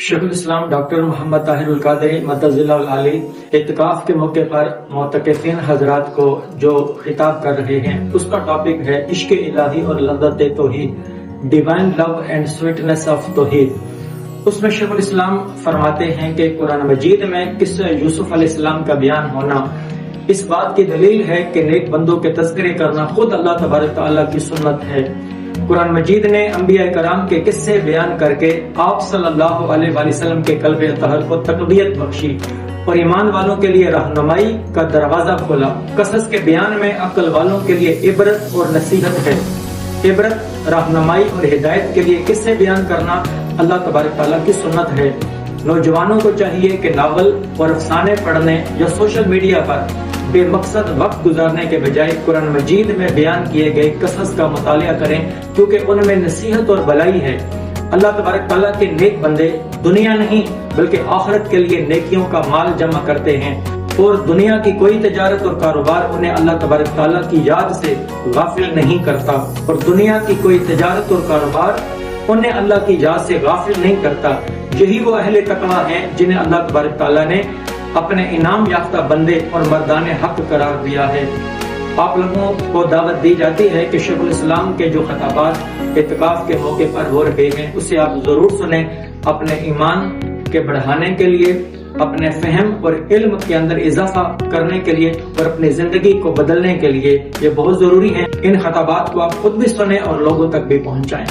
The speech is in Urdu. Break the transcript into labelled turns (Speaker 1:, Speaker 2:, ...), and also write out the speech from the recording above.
Speaker 1: شیخ الاسلام ڈاکٹر محمد طاہر القادری مدظلہ العالی اعتکاف کے موقع پر معتکفین حضرات کو جو خطاب کر رہے ہیں اس کا ٹاپک ہے عشق الہی اور لذت توحید، divine love and sweetness of توحید۔ اس میں شیخ الاسلام فرماتے ہیں کہ قرآن مجید میں قصہ یوسف علیہ السلام کا بیان ہونا اس بات کی دلیل ہے کہ نیک بندوں کے تذکرے کرنا خود اللہ تبارک تعالیٰ کی سنت ہے۔ قرآن مجید نے انبیاء کرام کے قصے بیان کر کے آپ صلی اللہ علیہ وآلہ وسلم کے قلب اطہر کو تقویت بخشی اور ایمان والوں کے لیے رہنمائی کا دروازہ کھولا۔ قصص کے بیان میں عقل والوں کے لیے عبرت اور نصیحت ہے۔ عبرت، رہنمائی اور ہدایت کے لیے قصے بیان کرنا اللہ تبارک تعالیٰ کی سنت ہے۔ نوجوانوں کو چاہیے کہ ناول اور افسانے پڑھنے یا سوشل میڈیا پر بے مقصد وقت گزارنے کے بجائے قرآن مجید میں بیان کیے گئے قصص کا مطالعہ کریں، کیونکہ ان میں نصیحت اور بھلائی ہے۔ اللہ تبارک تعالیٰ کے نیک بندے دنیا نہیں بلکہ آخرت کے لیے نیکیوں کا مال جمع کرتے ہیں، اور دنیا کی کوئی تجارت اور کاروبار انہیں اللہ تبارک تعالیٰ کی یاد سے غافل نہیں کرتا، اور دنیا کی کوئی تجارت اور کاروبار انہیں اللہ کی یاد سے غافل نہیں کرتا۔ یہی وہ اہل تقویٰ ہیں جنہیں اللہ تبارک تعالیٰ نے اپنے انعام یافتہ بندے اور مردان حق قرار دیا ہے۔ آپ لوگوں کو دعوت دی جاتی ہے کہ شیخ الاسلام کے جو خطابات اعتکاف کے موقع پر ہو رہے ہیں اسے آپ ضرور سنیں، اپنے ایمان کے بڑھانے کے لیے، اپنے فہم اور علم کے اندر اضافہ کرنے کے لیے اور اپنی زندگی کو بدلنے کے لیے یہ بہت ضروری ہے۔ ان خطابات کو آپ خود بھی سنیں اور لوگوں تک بھی پہنچائیں۔